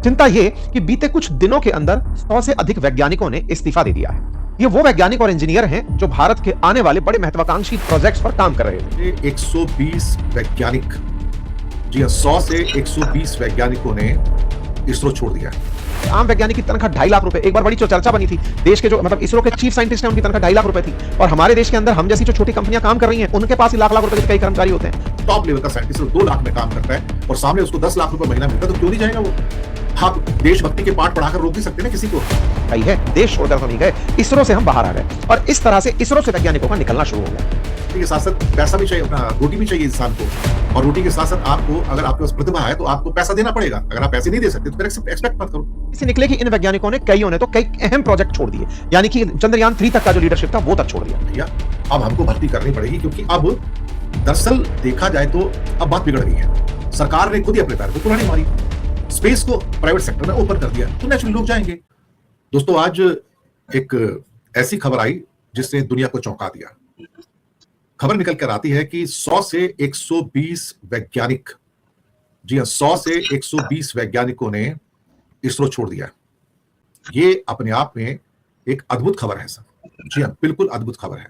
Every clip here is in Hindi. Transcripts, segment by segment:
चिंता ये कि बीते कुछ दिनों के अंदर 100 से अधिक वैज्ञानिकों ने इस्तीफा दे दिया है। ये वो वैज्ञानिक और इंजीनियर हैं जो भारत के आने वाले बड़े महत्वाकांक्षी प्रोजेक्ट्स पर काम कर रहे थे। 120 वैज्ञानिक, जी हाँ, 100 से 120 वैज्ञानिकों ने इसरो छोड़ दिया है। आम वैज्ञानिक की तनख्वाह 2.5 लाख रुपए, एक बार बड़ी चर्चा बनी थी। देश के जो इसरो के चीफ साइंटिस्ट हैं उनकी तनख्वाह 2.5 लाख रुपए थी, और हमारे देश के अंदर हम जैसी जो छोटी कंपनियां काम कर रही हैं उनके पास ही लाख लाख रुपए के कई कर्मचारी होते हैं। टॉप लेवल का साइंटिस्ट 2 लाख में काम करता है और सामने उसको 10 लाख रुपए महीना मिलता है, तो क्यों नहीं जाएगा वो? आप देशभक्ति के पाठ पढ़ाकर रोक नहीं सकते ना किसी को। सही है, देश छोड़कर तो नहीं गए, इसरो से हम बाहर आ गए, और इस तरह से इसरो से वैज्ञानिकों का निकलना शुरू हो गया। के साथ साथ पैसा भी चाहिए, अपना रोटी भी चाहिए इंसान को, और रोटी के साथ साथ आपको, अगर आपके पास प्रतिभा है तो आपको पैसा देना पड़ेगा। अगर आप पैसे नहीं दे सकते तो फिर एक्सपेक्ट मत करो। इससे निकले कि इन वैज्ञानिकों ने कईयों ने तो कई अहम प्रोजेक्ट छोड़ दिए, यानी कि चंद्रयान 3 तक का जो लीडरशिप था वो तक छोड़ दिया। भैया अब हमको भर्ती करनी पड़ेगी, क्योंकि अब दरअसल देखा जाए तो अब बात बिगड़ गई है। सरकार ने खुद ही अपने पैर को कुल्हाड़ी मारी, स्पेस को प्राइवेट सेक्टर में ओपन कर दिया, तो नेचुरली लोग जाएंगे। दोस्तों, आज एक ऐसी खबर आई जिसने दुनिया को चौंका दिया। खबर निकल कर आती है कि 100 से 120 वैज्ञानिक, जी हाँ, 100 से 120 वैज्ञानिकों ने इसरो छोड़ दिया। ये अपने आप में एक अद्भुत खबर है सर, जी हाँ, बिल्कुल अद्भुत खबर है।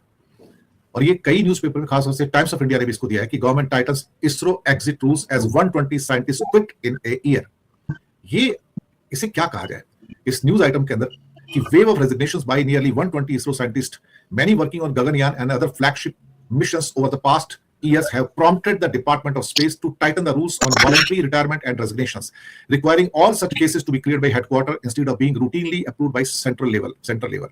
और ये कई न्यूज़पेपर में, खासतौर से टाइम्स ऑफ इंडिया ने भी इसको दिया है कि government tightens ISRO exit rules as 120 scientist quit in a year. ये इसे क्या कहा जाए इस न्यूज आइटम के अंदर कि wave of resignations bye nearly 120 ISRO scientist, many working on Gaganyaan and other flagship missions over the past years have prompted the Department of Space to tighten the rules on voluntary retirement and resignations, requiring all such cases to be cleared by headquarters instead of being routinely approved by central level.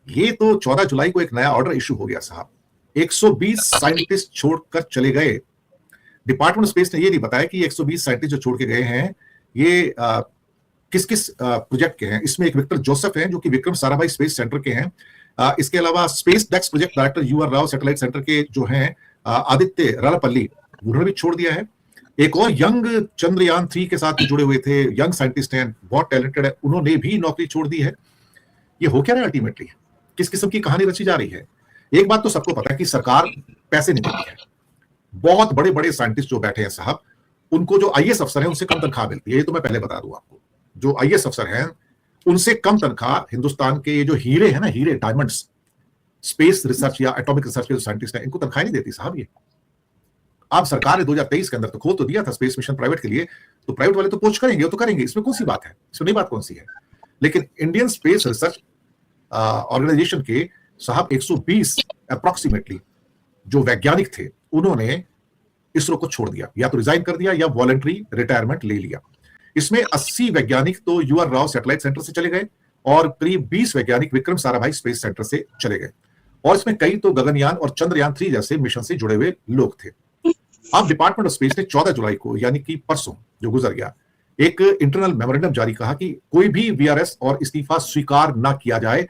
ये तो 14 जुलाई को एक नया ऑर्डर इशू हो गया साहब। 120 साइंटिस्ट छोड़कर चले गए। डिपार्टमेंट ऑफ स्पेस ने ये नहीं बताया कि 120 साइंटिस्ट जो छोड़ के गए हैं ये किस किस प्रोजेक्ट के हैं। इसमें एक विक्टर जोसेफ हैं जो कि विक्रम साराभाई स्पेस सेंटर के हैं। इसके अलावा space dex project director UR Rao satellite centre के जो हैं आदित्य रालापल्ली, उन्होंने भी छोड़ दिया है। एक और यंग चंद्रयान 3 के साथ जुड़े हुए थे, यंग साइंटिस्ट हैं, बहुत टैलेंटेड है, उन्होंने भी नौकरी छोड़ दी है। ये हो क्या रहा है अल्टीमेटली? किस किस्म की कहानी रची जा रही है? एक बात तो सबको पता है कि सरकार पैसे नहीं देती है। बहुत बड़े बड़े साइंटिस्ट जो बैठे हैं साहब, उनको जो आईएएस अफसर हैं उनसे कम तनख्वाह मिलती है। ये तो मैं पहले बता दूं आपको, जो आईएएस अफसर हैं उनसे कम तनख्वाह हिंदुस्तान के ये जो हीरे हैं ना, हीरे डायमंड्स, स्पेस रिसर्च या एटॉमिक रिसर्च के जो साइंटिस्ट हैं, इनको तनख्वाह नहीं देती साहब। ये आप सरकार ने 2023 के अंदर तो खोल तो दिया था स्पेस मिशन प्राइवेट के लिए, तो प्राइवेट वाले तो पोच करेंगे, वो तो करेंगे, इसमें कौन सी बात है, इसमें नई बात कौन सी है। लेकिन इंडियन स्पेस रिसर्च ऑर्गेनाइजेशन के साहब 120 अप्रोक्सीमेटली जो वैज्ञानिक थे, उन्होंने इसरो को छोड़ दिया, या तो रिजाइन कर दिया या वॉलंटरी रिटायरमेंट ले लिया। इसमें 80 वैज्ञानिक तो यूआर राव सैटेलाइट सेंटर से चले गए और करीब 20 वैज्ञानिक विक्रम साराभाई स्पेस सेंटर से चले गए, और इसमें कई तो गगनयान और चंद्रयान 3 जैसे मिशन से जुड़े हुए लोग थे। अब डिपार्टमेंट ऑफ स्पेस ने 14 जुलाई को, यानी कि परसों जो गुजर गया, एक इंटरनल मेमोरेंडम जारी कहा कि कोई भी वीआरएस और इस्तीफा स्वीकार ना किया जाए,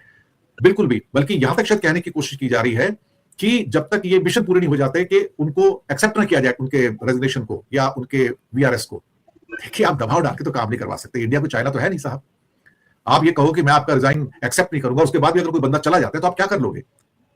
बिल्कुल भी, बल्कि यहां तक शायद कहने की कोशिश की जा रही है कि जब तक ये मिशन पूरे नहीं हो जाते कि उनको एक्सेप्ट ना किया जाए, उनके रेजिग्नेशन को या उनके वीआरएस को। देखिए, आप दबाव डाल के तो काम नहीं करवा सकते, इंडिया को चाइना तो है नहीं साहब। आप ये कहो कि मैं आपका रिजाइन एक्सेप्ट नहीं करूंगा, उसके बाद भी अगर कोई बंदा चला जाता है तो आप क्या कर लोगे?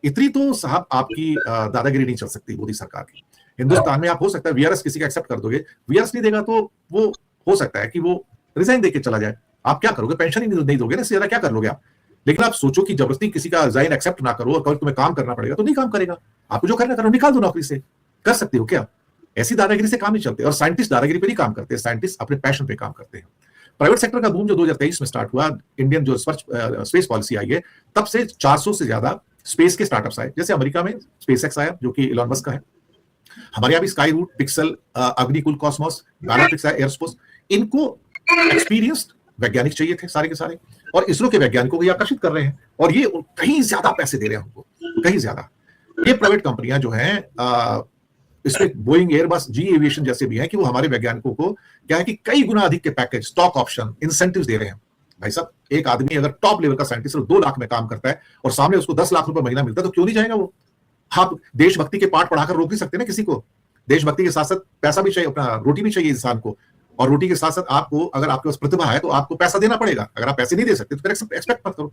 इतनी तो साहब आपकी दादागिरी नहीं चल सकती मोदी सरकार की। हिंदुस्तान में आप हो सकता है वीआरएस किसी का एक्सेप्ट कर दोगे, वीआरएस नहीं देगा तो वो हो सकता है कि वो रिजाइन देके चला जाए। आप क्या करोगे? पेंशन ही नहीं दोगे ना, इससे ज्यादा क्या कर लोगे आप? लेकिन आप सोचो कि जबरदस्ती किसी का रिजाइन एक्सेप्ट ना करो और कल तुम्हें काम करना पड़ेगा, तो नहीं काम करेगा। आपको जो करना करो, निकाल दो नौकरी से। कर सकते हो क्या? ऐसी दादागिरी से काम नहीं चलते, और साइंटिस्ट दादागिरी पे नहीं काम करते, साइंटिस्ट अपने पैशन पे काम करते हैं। प्राइवेट सेक्टर का बूम जो 2023 में स्टार्ट हुआ, इंडियन जो स्पेस पॉलिसी आई है, तब से 400 से ज्यादा स्पेस के स्टार्टअप्स आए। जैसे अमेरिका में स्पेसएक्स आया जो कि इलॉन मस्क का है, हमारे यहाँ भी Skyroot, Pixxel, Agnikul Cosmos, Bellatrix है, एयरस्पेस। इनको एक्सपीरियंस्ड वैज्ञानिक चाहिए थे सारे के सारे, और इसरो के वैज्ञानिकों को ये आकर्षित कर रहे हैं, और ये कहीं ज्यादा पैसे दे रहे हैं उनको, कहीं ज्यादा। ये प्राइवेट कंपनियां जो हैं, इसमें बोइंग, एयरबस, जी एविएशन जैसे भी हैं, कि वो हमारे वैज्ञानिकों को क्या है कि कई गुना अधिक के पैकेज, स्टॉक ऑप्शन, इंसेंटिव्स दे रहे हैं। भाई साहब, एक आदमी अगर टॉप लेवल का साइंटिस्ट 2 लाख में काम करता है और सामने उसको 10 लाख रुपए महीना मिलता है, तो क्यों नहीं जाएगा वो? आप देशभक्ति के पाठ पढ़ाकर रोक नहीं सकते ना किसी को। देशभक्ति के साथ साथ पैसा भी चाहिए, अपना रोटी भी चाहिए इंसान को, और रोटी के साथ साथ आपको, अगर आपके पास प्रतिभा है तो आपको पैसा देना पड़ेगा। अगर आप पैसे नहीं दे सकते तो फिर एक्सपेक्ट मत करो।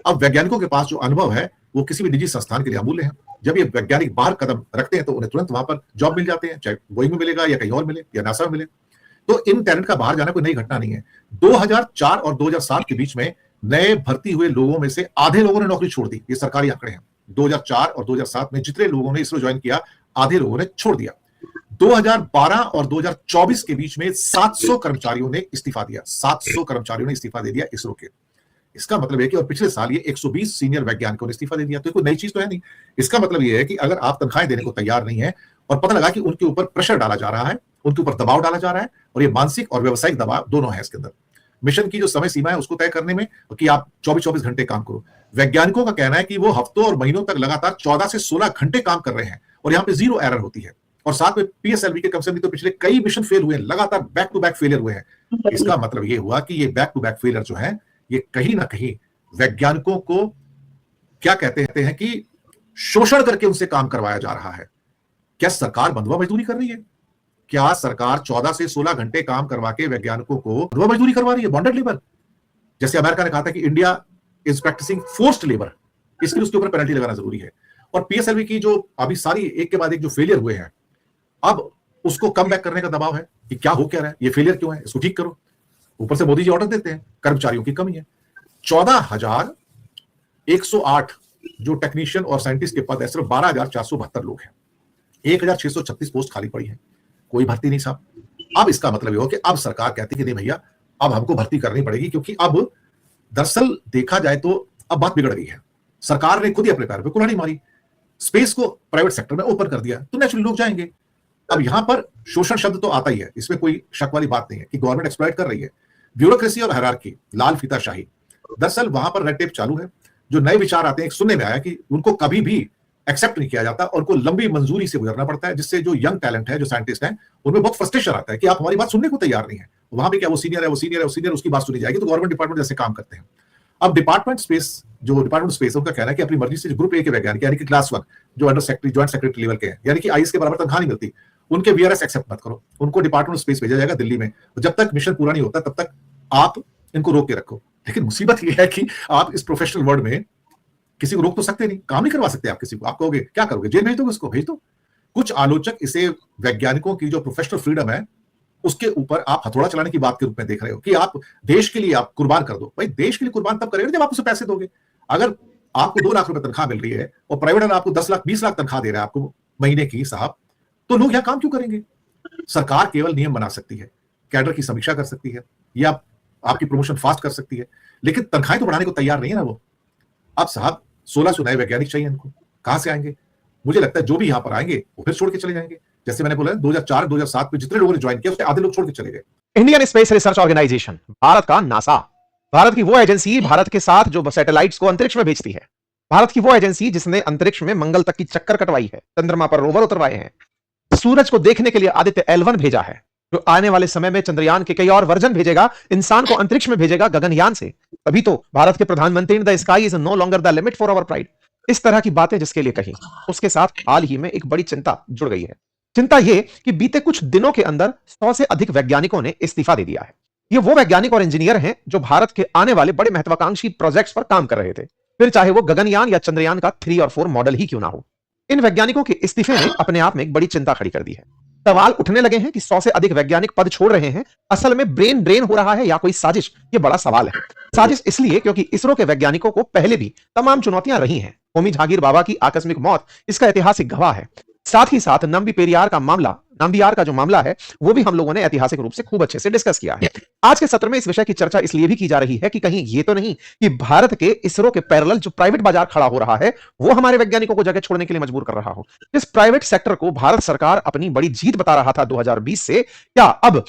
अब वैज्ञानिकों के पास जो अनुभव है वो किसी भी निजी संस्थान के लिए अमूल्य है। जब ये वैज्ञानिक बाहर कदम रखते हैं तो उन्हें तुरंत वहां पर जॉब मिल जाते हैं, चाहे बोइंग में मिलेगा या कहीं और मिले या नासा में मिले। तो इन टैलेंट का बाहर जाना कोई नई घटना नहीं है। 2004 और 2007 के बीच में नए भर्ती हुए लोगों में से आधे लोगों ने नौकरी छोड़ दी। ये सरकारी आंकड़े हैं। 2004 और 2007 में जितने लोगों ने इसरो ज्वाइन किया, आधे लोगों ने छोड़ दिया। 2012 और 2024 के बीच में 700 कर्मचारियों ने इस्तीफा दिया। 700 कर्मचारियों ने इस्तीफा दे दिया इसरो के। इसका मतलब है कि और पिछले साल ये 120 सीनियर वैज्ञानिकों ने इस्तीफा दे दिया। तो कोई नई चीज तो है नहीं। इसका मतलब ये है कि अगर आप तनख्वाहें देने को तैयार नहीं है और पता लगा कि उनके ऊपर प्रेशर डाला जा रहा है, उनके ऊपर दबाव डाला जा रहा है, और ये मानसिक और व्यावसायिक दबाव दोनों है इसके अंदर। मिशन की जो समय सीमा है उसको तय करने में कि आप 24-24 घंटे काम करो। वैज्ञानिकों का कहना है कि वो हफ्तों और महीनों तक लगातार 14 से 16 घंटे काम कर रहे हैं और यहाँ पे जीरो एरर होती है। और साथ में पीएसएलवी के कम से कम तो पिछले कई मिशन फेल हुए हैं, लगातार बैक टू बैक फेलियर हुए हैं। इसका मतलब ये हुआ कि ये बैक टू बैक फेलियर जो है ये कहीं ना कहीं वैज्ञानिकों को क्या कहते हैं कि शोषण करके उनसे काम करवाया जा रहा है। क्या सरकार बंधुआ मजदूरी कर रही है? क्या सरकार 14 से 16 घंटे काम करवा के वैज्ञानिकों को बंधुआ मजदूरी करवा रही है, बॉन्डेड लेबर? जैसे अमेरिका ने कहा था कि India is practising forced labour, इसके लिए उसके ऊपर पेनल्टी लगाना जरूरी है। और पीएसएलवी की जो अभी सारी एक के बाद एक जो फेलियर हुए हैं, अब उसको कम बैक करने का दबाव है कि क्या हो क्या रहा है, ये फेलियर क्यों है, इसको ठीक करो। ऊपर से मोदी जी ऑर्डर देते हैं, कर्मचारियों की कमी है। 14,108 जो टेक्नीशियन और साइंटिस्ट के पद है, सिर्फ 12,472 लोग हैं। 1,636 पोस्ट खाली पड़ी है, कोई भर्ती नहीं साहब। अब इसका मतलब ये हो कि अब सरकार कहती है कि नहीं भैया, अब हमको भर्ती करनी पड़ेगी, क्योंकि अब दरअसल देखा जाए तो अब बात बिगड़ गई है। सरकार ने खुद ही अपने पैर पे कुल्हाड़ी मारी, स्पेस को प्राइवेट सेक्टर में ओपन कर दिया, तो नेचुरली लोग जाएंगे। अब यहां पर शोषण शब्द तो आता ही है, इसमें कोई शक वाली बात नहीं है कि गवर्नमेंट एक्सप्लॉइट कर रही है। ब्यूरोक्रेसी और हायरार्की, लाल फीताशाही, दरअसल वहां पर रेड टेप चालू है। जो नए विचार आते हैं, सुनने में आया कि उनको कभी भी एक्सेप्ट नहीं किया जाता, उनको लंबी मंजूरी से गुजरना पड़ता है, जिससे जो यंग टैलेंट है, जो साइंटिस्ट हैं, उनमें बहुत फ्रस्ट्रेशन आता है कि आप हमारी बात सुनने को तैयार नहीं है। वहां भी क्या वो सीनियर है, वो सीनियर है, वो सीनियर, उसकी बात सुनी जाएगी। तो गवर्नमेंट डिपार्टमेंट जैसे काम करते हैं। अब डिपार्टमेंट स्पेस उनका कहना है कि अपनी मर्जी से ग्रुप ए के वैज्ञानिक यानी कि क्लास 1 जो under secretary, joint secretary level के हैं, यानी कि आईएएस के बराबर तनख्वाह नहीं मिलती, उनके वीआरएस एक्सेप्ट मत करो। उनको डिपार्टमेंट स्पेस भेजा जाएगा दिल्ली में। जब तक मिशन पूरा नहीं होता तब तक आप इनको रोक के रखो। लेकिन मुसीबत यह है कि आप इस प्रोफेशनल वर्ल्ड में किसी को रोक तो सकते नहीं, काम नहीं करवा सकते आप किसी को। आप कहोगे क्या करोगे, जेल भेज दोगे उसको? भेज दो। कुछ आलोचक इसे वैज्ञानिकों की जो प्रोफेशनल फ्रीडम है उसके ऊपर आप हथौड़ा चलाने की बात के रूप में देख रहे हो कि आप देश के लिए आप कुर्बान कर दो। भाई देश के लिए कुर्बान तब करेगा जब आप उसे पैसे दोगे। अगर आपको 2 लाख रुपए तनख्वाह मिल रही है और प्राइवेट वाला आपको 10 लाख 20 लाख तनख्वाह दे रहा है आपको महीने की साहब, तो लोग यहां काम क्यों करेंगे? सरकार केवल नियम बना सकती है, कैडर की समीक्षा कर सकती है, या आपकी प्रमोशन फास्ट कर सकती है, लेकिन तनख्वाहें तो बढ़ाने को तैयार नहीं है ना वो। अब साहब 1600 नए वैज्ञानिक चाहिए, इनको कहां से आएंगे? मुझे लगता है जो भी यहां पर आएंगे वो फिर छोड़ के चले जाएंगे। जैसे मैंने बोला 2004-2007 में जितने लोगों ने ज्वाइन किया उसके आधे लोग छोड़ के चले गए। Indian Space Research Organisation, Bharat का नासा, भारत की वो एजेंसी भारत के साथ जो सैटेलाइट्स को अंतरिक्ष में भेजती है, भारत की वो एजेंसी जिसने अंतरिक्ष में मंगल तक की चक्कर कटवाई है, चंद्रमा पर रोवर उतरवाए हैं, सूरज को देखने के लिए आदित्य L1 भेजा है, जो आने वाले समय में चंद्रयान के कई और वर्जन भेजेगा, इंसान को अंतरिक्ष में भेजेगा गगनयान से। तभी तो भारत के प्रधानमंत्री ने the sky is no longer the limit for our pride, इस तरह की बातें जिसके लिए कही, उसके साथ हाल ही में एक बड़ी चिंता जुड़ गई है। चिंता यह कि बीते कुछ दिनों के अंदर 100 से अधिक वैज्ञानिकों ने इस्तीफा दे दिया है। ये वो वैज्ञानिक और इंजीनियर हैं जो भारत के आने वाले बड़े महत्वाकांक्षी प्रोजेक्ट्स पर काम कर रहे थे, फिर चाहे वो गगनयान या चंद्रयान का 3 और 4 मॉडल ही क्यों ना हो। इन वैज्ञानिकों के इस्तीफे ने अपने आप में एक बड़ी चिंता खड़ी कर दी है। सवाल उठने लगे हैं कि 100 से अधिक वैज्ञानिक पद छोड़ रहे हैं, असल में ब्रेन ड्रेन हो रहा है या कोई साजिश? ये बड़ा सवाल है। साजिश इसलिए क्योंकि इसरो के वैज्ञानिकों को पहले भी तमाम चुनौतियां रही हैं। होमी जहांगीर बाबा की आकस्मिक मौत इसका ऐतिहासिक गवाह है। साथ ही साथ नाम्बियार का जो मामला है वो भी हम लोगों ने ऐतिहासिक रूप से खूब अच्छे से डिस्कस किया है। आज के सत्र में इस विषय की चर्चा इसलिए भी की जा रही है कि कहीं ये तो नहीं कि भारत के इसरो के पैरेलल जो प्राइवेट बाजार खड़ा हो रहा है वो हमारे वैज्ञानिकों को जगह छोड़ने के लिए मजबूर कर रहा हो। इस प्राइवेट सेक्टर को भारत सरकार अपनी बड़ी जीत बता रहा था 2020 से, क्या अब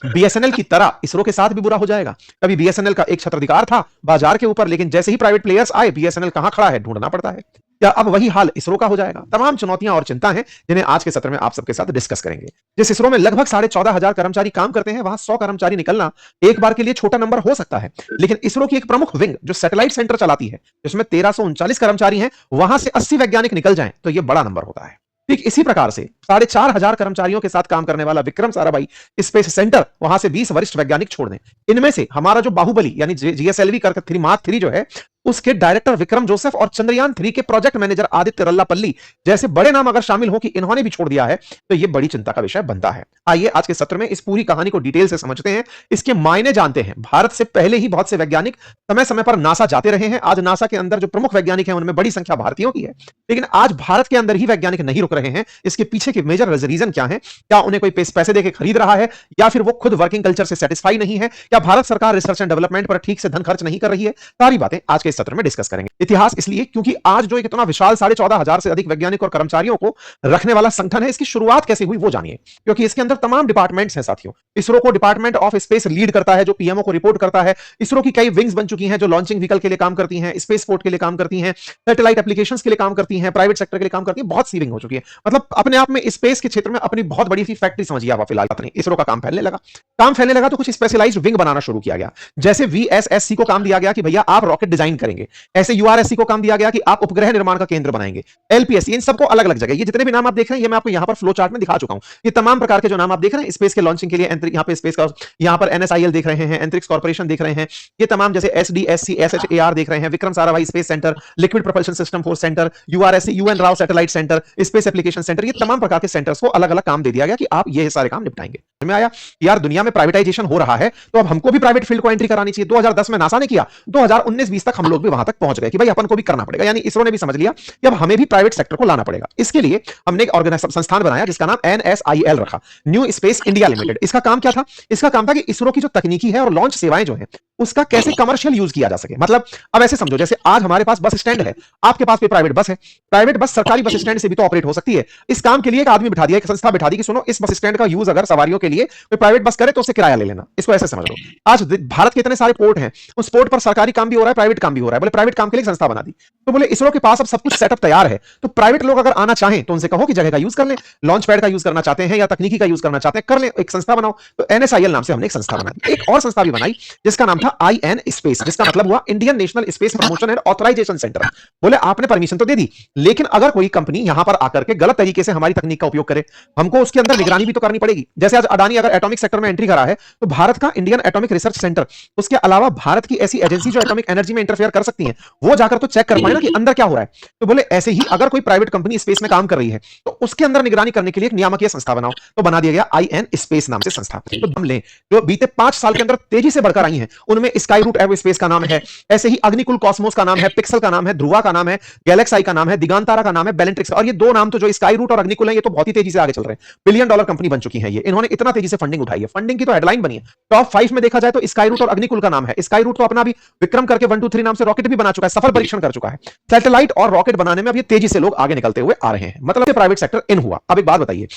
बीएसएनएल की तरह इसरो के साथ भी बुरा हो जाएगा? कभी बीएसएनएल का एक छत्राधिकार था बाजार के ऊपर, लेकिन जैसे ही प्राइवेट प्लेयर्स आए बीएसएनएल कहां खड़ा है ढूंढना पड़ता है। क्या अब वही हाल इसरो का हो जाएगा? तमाम चुनौतियां और चिंता हैं जिन्हें आज के सत्र में आप सबके साथ डिस्कस करेंगे। जिस इसरो में लगभग 14,500 कर्मचारी काम करते हैं, वहां 100 कर्मचारी निकलना एक बार के लिए छोटा नंबर हो सकता है, लेकिन इसरो की एक प्रमुख विंग जो सैटेलाइट सेंटर चलाती है, जिसमें 1339 कर्मचारी हैं, वहां से 80 वैज्ञानिक निकल जाएं तो यह बड़ा नंबर होता है। ठीक इसी प्रकार से 4,500 कर्मचारियों के साथ काम करने वाला विक्रम साराभाई स्पेस सेंटर, वहां से 20 वरिष्ठ वैज्ञानिक छोड़ दें। इनमें से हमारा जो बाहुबली यानी जीएसएलवी मार्क 3 जो है उसके डायरेक्टर विक्रम जोसेफ और चंद्रयान 3 के प्रोजेक्ट मैनेजर आदित्य रल्लापल्ली जैसे बड़े नाम अगर शामिल हो कि इन्होंने भी छोड़ दिया है, तो यह बड़ी चिंता का विषय बनता है। आइए आज के सत्र में इस पूरी कहानी को डिटेल से समझते हैं, इसके मायने जानते हैं। भारत से पहले ही बहुत से वैज्ञानिक समय समय पर नासा जाते रहे हैं। आज नासा के अंदर जो प्रमुख वैज्ञानिक हैं उनमें बड़ी संख्या भारतीयों की है, लेकिन आज भारत के अंदर ही वैज्ञानिक नहीं रुक रहे हैं। इसके पीछे के मेजर रीजन क्या है? क्या उन्हें कोई पैसे देके खरीद रहा है, या फिर वो खुद वर्किंग कल्चर से सेटिस्फाई नहीं है, या भारत सरकार रिसर्च एंड डेवलपमेंट पर ठीक से धन खर्च नहीं कर रही है? सारी बातें आज के इस सत्र में डिस्कस करेंगे। इतिहास इसलिए क्योंकि आज जो एक इतना विशाल 14,500 से अधिक वैज्ञानिक और कर्मचारियों को रखने वाला संगठन है, इसकी शुरुआत कैसे हुई वो जानिए, क्योंकि इसके अंदर तमाम डिपार्टमेंट्स हैं साथियों। इसरो को डिपार्टमेंट ऑफ स्पेस लीड करता है, जो पीएमओ को रिपोर्ट करता है। इसरो की कई विंग्स बन चुकी हैं जो लॉन्चिंग व्हीकल के लिए काम करती हैं, स्पेस पोर्ट के लिए काम करती हैं, सैटेलाइट एप्लीकेशंस के लिए काम करती हैं, प्राइवेट सेक्टर के लिए काम करती हैं। बहुत सी विंग हो चुकी है, मतलब अपने आप में स्पेस के क्षेत्र में अपनी बहुत बड़ी सी फैक्ट्री समझिए आप। फिलहाल इसरो का काम फैलने लगा तो कुछ स्पेशलाइज्ड विंग बनाना शुरू किया गया। जैसे वीएसएससी को काम दिया गया कि भैया आप रॉकेट डिजाइन करेंगे, ऐसे यूआरएससी को काम दिया गया कि आप उपग्रह निर्माण का केंद्र बनाएंगे, एलपीएससी, इन सबको अलग अलग जगह, ये जितने भी नाम आप देख रहे हैं ये मैं आपको यहां पर फ्लो चार्ट में दिखा चुका हूं। ये तमाम प्रकार के जो नाम आप देख रहे हैं स्पेस के लॉन्चिंग के लिए, यहां पे स्पेस का, यहां पर एनएसआईएल देख रहे हैं, अंतरिक्ष कॉर्पोरेशन देख रहे हैं, ये तमाम जैसे एसडीएससी, एसएचएआर देख रहे हैं, Vikram Sarabhai space centre, liquid propulsion system force centre, URSC, UN Rao satellite centre, space application centre, ये तमाम प्रकार के सेंटर्स को अलग अलग काम दे दिया गया कि आप ये सारे काम निपटाएंगे। में आया यार दुनिया में प्राइवेटाइजेशन हो रहा है तो अब हमको भी प्राइवेट फील्ड को एंट्री करानी चाहिए। 2010 में नासा ने किया, 2019-20 तक हम लोग भी वहां तक पहुंच गए कि भाई अपन को भी करना पड़ेगा। यानी इसरो ने भी समझ लिया कि अब हमें भी प्राइवेट सेक्टर को लाना पड़ेगा। इसके लिए हमने एक संस्थान बनाया जिसका नाम NSIL रखा, न्यू स्पेस इंडिया लिमिटेड। इसका काम क्या था? इसका काम था कि इसरो की जो तकनीकी है और लॉन्च सेवाएं जो है उसका कैसे कमर्शियल यूज किया जा सके। मतलब अब ऐसे समझो जैसे आज हमारे पास बस स्टैंड है, आपके पास भी प्राइवेट बस है, प्राइवेट बस सरकारी बस स्टैंड से भी तो ऑपरेट हो सकती है। इस काम के लिए एक आदमी बिठा दिया, एक संस्था बिठा दी कि सुनो इस बस स्टैंड का यूज अगर सवारियों के लिए कोई प्राइवेट बस करे तो उससे किराया ले लेना। इसको ऐसे समझ लो, आज भारत के इतने सारे पोर्ट हैं, उस पोर्ट पर सरकारी काम भी हो रहा है, प्राइवेट काम भी हो रहा है। बोले प्राइवेट काम के लिए संस्था बना दी, तो बोले इसरो के पास अब सब कुछ सेटअप तैयार है, तो प्राइवेट लोग अगर आना चाहें तो उनसे कहो कि जगह का यूज कर लें, लॉन्च पैड का यूज करना चाहते हैं या तकनीकी का यूज करना चाहते हैं कर लें, एक संस्था बनाओ। तो NSIL नाम से हमने एक संस्था बनाई। एक और संस्था भी बनाई जिसका नाम था IN स्पेस, जिसका मतलब हुआ Indian National Space Promotion and Authorisation Centre. बोले आपने परमिशन तो दे दी, लेकिन अगर कोई कंपनी यहां पर आकर के गलत तरीके से हमारी तकनीक का उपयोग करे, हमको उसके अंदर निगरानी भी तो करनी पड़ेगी। जैसे आज अडानी अगर एटॉमिक सेक्टर में एंट्री करा है तो भारत का इंडियन एटॉमिक रिसर्च सेंटर, उसके अलावा भारत की ऐसी एजेंसी जो एटॉमिक एनर्जी में इंटरफेयर कर सकती है, वो जाकर तो चेक कर पाए ना कि अंदर क्या हो रहा है। तो बोले ऐसे ही अगर कोई प्राइवेट कंपनी स्पेस में काम कर रही है तो उसके अंदर निगरानी करने के लिए एक नियामकीय संस्था बनाओ, तो बना दिया गया IN स्पेस नाम से संस्था। तो हम लें जो बीते 5 साल के अंदर तेजी से बढ़कर आई हैं, उनमें स्काई रूट एरोस्पेस का नाम है, ऐसे ही अग्निकुल कॉस्मोस का नाम है, पिक्सल का नाम है, ध्रुवा का नाम है, गैलेक्साई का नाम है, दिगांतारा का नाम है, बेलेंट्रिक्स। और ये दो नाम तो जो स्काई रूट और अग्निकुल है ये तो बहुत ही तेजी से आगे चल रहे हैं, $1 बिलियन कंपनी बन चुकी है ये। इन्होंने इतना तेजी से फंडिंग उठाई है, फंडिंग की तो हेडलाइन बनी है। टॉप 5 में देखा जाए तो स्काई रूट और अग्निकुल का नाम है। स्काई रूट तो अपना भी विक्रम करके 1 2 3 नाम से रॉकेट भी बना चुका है, सफल परीक्षण कर चुका है। सैटेलाइट और रॉकेट बनाने में अब ये तेजी से लोग आगे निकलते हुए आ रहे हैं, मतलब प्राइवेट सेक्टर इन हुआ। अब एक बात बताइए,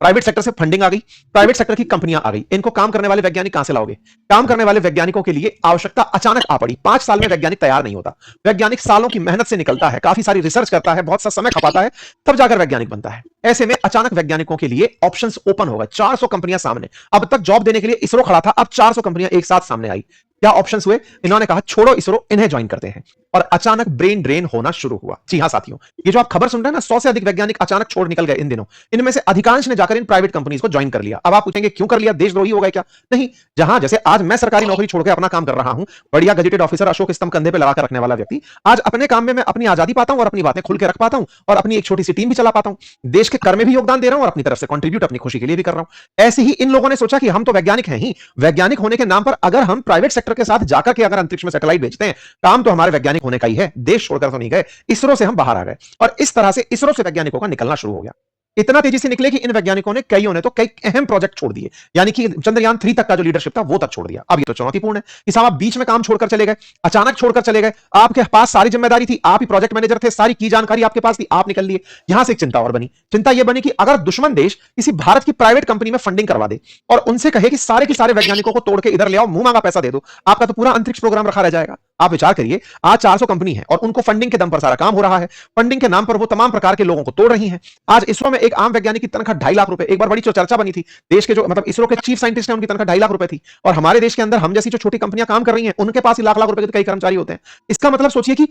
प्राइवेट सेक्टर से फंडिंग आ गई, प्राइवेट सेक्टर की कंपनियां आ गई, इनको काम करने वाले वैज्ञानिक कहां से लाओगे? काम करने वाले वैज्ञानिकों के लिए आवश्यकता अचानक आ पड़ी। 5 साल में वैज्ञानिक तैयार नहीं होता, वैज्ञानिक सालों की मेहनत से निकलता है, काफी सारी रिसर्च करता है, बहुत सा समय खपाता है, तब जाकर वैज्ञानिक बनता है। ऐसे में अचानक वैज्ञानिकों के लिए ऑप्शंस ओपन हो गए, 400 कंपनियां सामने। अब तक जॉब देने के लिए इसरो खड़ा था, अब 400 कंपनियां एक साथ सामने आई। क्या ऑप्शंस हुए? इन्होंने कहा छोड़ो इसरो, इन्हें ज्वाइन करते हैं, और अचानक ब्रेन ड्रेन होना शुरू हुआ। जी हां साथियों, ये जो आप खबर सुन रहे हैं ना, 100 से अधिक वैज्ञानिक अचानक छोड़ निकल गए इन दिनों। इनमें से अधिकांश ने जाकर इन प्राइवेट कंपनीज को ज्वाइन कर लिया। अब आप पूछेंगे क्यों कर लिया, देशद्रोही हो गए क्या? नहीं, जहां जैसे आज मैं सरकारी नौकरी छोड़ के अपना काम कर रहा हूं, बढ़िया गजेटेड ऑफिसर अशोक स्तंभ कंधे पे लगाकर रखने वाला व्यक्ति, आज अपने काम में मैं अपनी आजादी पाता हूं और अपनी बातें खुल के रख पाता हूं और अपनी एक छोटी सी टीम भी चला पाता हूं, देश के कर में भी योगदान दे रहा हूं और अपनी तरफ से कंट्रीब्यूट अपनी खुशी के लिए भी कर रहा हूं। ऐसे ही इन लोगों ने सोचा कि हम तो वैज्ञानिक हैं ही, वैज्ञानिक होने के नाम पर अगर हम प्राइवेट सेक्टर के साथ जाकर के अगर अंतरिक्ष में सैटेलाइट भेजते हैं, काम तो हमारे वैज्ञानिक होने का ही है, देश छोड़कर तो नहीं गए। इसरो से हम बाहर आ गए और इस तरह से इसरो से वैज्ञानिकों का निकलना शुरू हो गया। इतना तेजी से निकले कि इन वैज्ञानिकों ने कईयों ने तो कई अहम प्रोजेक्ट छोड़ दिए, यानी कि चंद्रयान 3 तक का जो लीडरशिप था वो तक छोड़ दिया। अब ये तो चुनौतीपूर्ण है कि साहब आप बीच में काम छोड़कर चले गए, अचानक छोड़कर चले गए, आपके पास सारी जिम्मेदारी थी, आप ही प्रोजेक्ट मैनेजर थे, सारी की जानकारी आपके पास थी, आप निकल लिए। यहां से एक चिंता और बनी, चिंता यह बनी कि अगर दुश्मन देश किसी भारत की प्राइवेट कंपनी में फंडिंग करवा दे और उनसे कहे कि सारे के सारे वैज्ञानिकों को तोड़ के इधर ले आओ, मुंह मांगा पैसा दे दो, आपका तो पूरा अंतरिक्ष प्रोग्राम रखा रह जाएगा। आप विचार करिए, आज 400 कंपनी है और उनको फंडिंग के दम पर सारा काम हो रहा है, फंडिंग के नाम पर वो तमाम प्रकार के लोगों को तोड़ रही हैं। आज इसरो में एक आम वैज्ञानिक की तनख्वाह 2.5 लाख रुपए, एक बार बड़ी चर्चा बनी थी, देश के जो मतलब इसरो के चीफ साइंटिस्ट हैं उनकी तनख्वाह 2.5 लाख रुपए थी, और हमारे देश के अंदर हम जैसी जो छोटी कंपनियां काम कर रही हैं उनके पास ही लाख लाख रुपए के कई कर्मचारी होते हैं। इसका मतलब सोचिए कि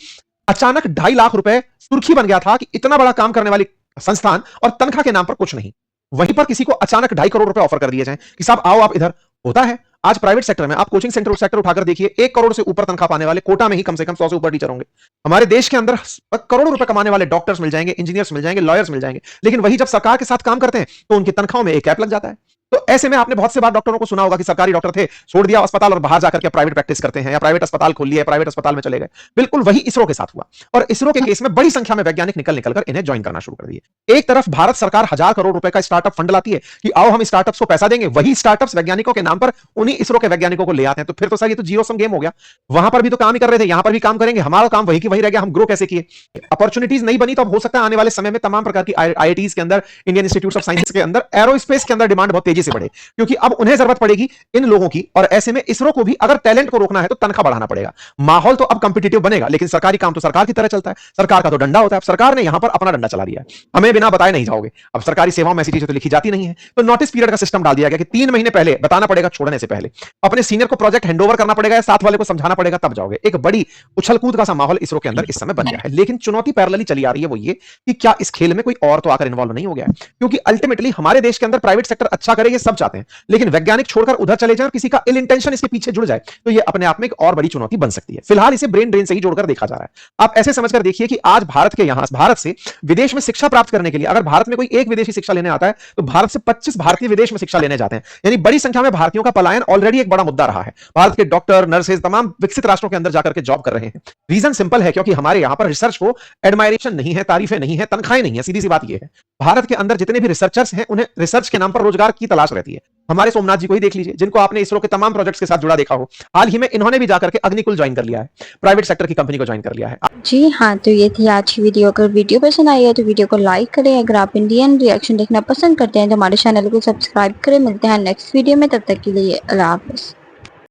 अचानक 2.5 लाख रुपए सुर्खी बन गया था कि इतना बड़ा काम करने वाली संस्थान और तनख्वाह के नाम पर कुछ नहीं। वहीं पर किसी को अचानक 2.5 करोड़ रुपए ऑफर कर दिए जाए कि साहब आओ आप इधर, होता है आज प्राइवेट सेक्टर में आप कोचिंग सेक्टर उठाकर देखिए, 1 करोड़ से ऊपर तनख्वाह पाने वाले कोटा में ही कम से कम 100 से ऊपर टीचर होंगे। हमारे देश के अंदर करोड़ों रुपए कमाने वाले डॉक्टर्स मिल जाएंगे, इंजीनियर्स मिल जाएंगे, लॉयर्स मिल जाएंगे, लेकिन वही जब सरकार के साथ काम करते हैं तो उनकी तनख्वाहों में एक कैप लग जाता है। तो ऐसे में आपने बहुत से बार डॉक्टरों को सुना होगा कि सरकारी डॉक्टर थे, छोड़ दिया अस्पताल और बाहर जाकर के प्राइवेट प्रैक्टिस करते हैं, या प्राइवेट अस्पताल खोल लिया, प्राइवेट अस्पताल में चले गए। बिल्कुल वही इसरो के साथ हुआ, और इसरो के केस में बड़ी संख्या में वैज्ञानिक निकल कर इन्हें ज्वाइन करना शुरू कर दिए। एक तरफ भारत सरकार 1000 करोड़ रुपए का स्टार्टअप फंड लाती है कि आओ हम स्टार्टअप्स को पैसा देंगे, वही स्टार्टअप्स वैज्ञानिकों के नाम पर उन्हीं इसरो के वैज्ञानिकों को ले आते हैं। तो फिर तो सर ये तो जीरो सम गेम हो गया। वहां पर भी तो काम ही कर रहे थे, यहां पर भी काम करेंगे, हमारा काम वही की वही रह गया, हम ग्रो कैसे किए? अपॉर्चुनिटीज नहीं बनी तो अब हो सकता है आने वाले समय में तमाम प्रकार की आईआईटीज के अंदर, इंडियन इंस्टीट्यूट ऑफ साइंस के अंदर एरोस्पेस के अंदर डिमांड बहुत तेजी से बढ़े, क्योंकि अब उन्हें जरूरत पड़ेगी इन लोगों की। और ऐसे में इसरो को भी अगर टैलेंट को रोकना है तो तनख्वाह बढ़ाना पड़ेगा। माहौल तो अब कंपिटिटिव बनेगा, लेकिन सरकारी काम तो सरकार की तरह चलता है, सरकार का तो डंडा होता है। अब सरकार ने यहां पर अपना डंडा चला दिया है, हमें बिना बताए नहीं जाओगे। अब सरकारी सेवाओं में ऐसी चीजें तो लिखी जाती नहीं है, तो नोटिस पीरियड का सिस्टम डाल दिया गया कि 3 महीने पहले बताना पड़ेगा, छोड़ने से पहले अपने सीनियर को प्रोजेक्ट हैंडओवर करना पड़ेगा, या साथ वाले को समझाना पड़ेगा, तब जाओगे। एक बड़ी उछल कूद का सा माहौल इसरो के अंदर इस समय बन गया है। लेकिन चुनौती पैरेलली चली आ रही है, वो ये कि क्या इस खेल में कोई और तो आकर इन्वॉल्व नहीं हो गया है? क्योंकि अल्टीमेटली हमारे देश के अंदर प्राइवेट सेक्टर अच्छा करे ये सब चाहते हैं, लेकिन वैज्ञानिक छोड़कर उधर चले जाए और किसी का इल इंटेंशन इसके पीछे जुड़ जाए तो ये अपने आप में एक और बड़ी चुनौती बन सकती है। फिलहाल इसे ब्रेन ड्रेन से ही जोड़कर देखा जा रहा है। आप ऐसे समझकर देखिए कि आज भारत से विदेश में शिक्षा प्राप्त करने के लिए अगर भारत में कोई एक विदेशी शिक्षा लेने आता है तो भारत से 25 भारतीय विदेश में शिक्षा लेने जाते हैं। यानी बड़ी संख्या में भारतीयों का पलायन ऑलरेडी एक बड़ा मुद्दा रहा है। भारत के डॉक्टर, नर्सेज तमाम विकसित राष्ट्रों के अंदर जाकर के जॉब कर रहे हैं। रीजन सिंपल है, क्योंकि हमारे यहां पर रिसर्च को एडमायरेशन नहीं है, तारीफें नहीं है, तनख्वाहें नहीं है। सीधी सी बात यह है, भारत के अंदर जितने भी रिसर्चर्स हैं उन्हें रिसर्च के नाम पर रोजगार की तलाश रहती है। हमारे सोमनाथ जी को ही देख लीजिए, जिनको आपने इसरो के तमाम प्रोजेक्ट्स के साथ जुड़ा देखा हो। हाल ही में इन्होंने भी जाकर के अग्निकुल ज्वाइन कर लिया है, प्राइवेट सेक्टर की कंपनी को ज्वाइन कर लिया है। जी हाँ, तो ये थी आज की वीडियो। अगर वीडियो पसंद आई है तो वीडियो को लाइक करें। अगर आप इंडियन रिएक्शन देखना पसंद करते हैं तो हमारे चैनल को सब्सक्राइब करें। मिलते हैं नेक्स्ट वीडियो में, तब तक के लिए अल्लाह हाफिज़।